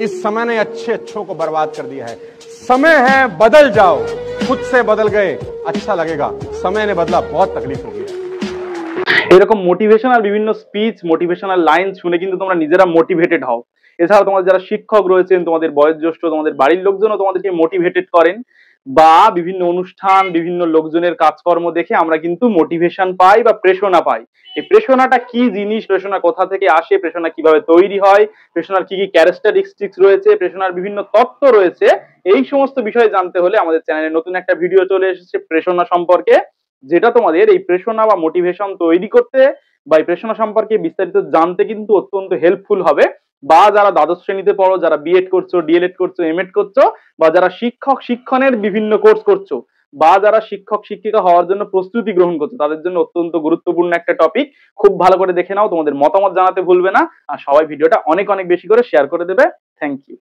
इस समय ने अच्छे अच्छों को बर्बाद कर दिया है। समय है बदल जाओ, खुद से बदल गए अच्छा लगेगा, समय ने बदला बहुत तकलीफ होगी। এরকম মোটিভেশনাল বিভিন্ন স্পিচ, মোটিভেশনাল লাইন শুনে কিন্তু তোমরা নিজেরা মোটিভেটেড হও। এছাড়াও তোমাদের যারা শিক্ষক রয়েছেন, তোমাদের বয়োজ্যেষ্ঠ, তোমাদের বাড়ির লোকজনও তোমাদেরকে মোটিভেটেড করেন, বা বিভিন্ন অনুষ্ঠান, বিভিন্ন লোকজনের কাজকর্ম দেখে আমরা কিন্তু মোটিভেশন পাই বা প্রেরণা পাই। এই প্রেরণাটা কি জিনিস, প্রেরণা কোথা থেকে আসে, প্রেরণা কিভাবে তৈরি হয়, প্রেরণার কি কি ক্যারেক্টারিস্টিক্স রয়েছে, প্রেরণার বিভিন্ন তত্ত্ব রয়েছে, এই সমস্ত বিষয়ে জানতে হলে আমাদের চ্যানেলে নতুন একটা ভিডিও চলে এসেছে প্রেরণা সম্পর্কে, যেটা তোমাদের এই প্রেরণা বা মোটিভেশন তৈরি করতে বা এই প্রেরণা সম্পর্কে বিস্তারিত জানতে কিন্তু অত্যন্ত হেল্পফুল হবে। বা যারা দ্বাদশ শ্রেণীতে পড়ো, যারা বিএড করছো, ডিএলএড করছো, এমএড করছো, বা যারা শিক্ষক শিক্ষণের বিভিন্ন কোর্স করছো, বা যারা শিক্ষক শিক্ষিকা হওয়ার জন্য প্রস্তুতি গ্রহণ করছো, তাদের জন্য অত্যন্ত গুরুত্বপূর্ণ একটা টপিক। খুব ভালো করে দেখে নাও, তোমাদের মতামত জানাতে ভুলবে না, আর সবাই ভিডিওটা অনেক অনেক বেশি করে শেয়ার করে দেবে। Thank you.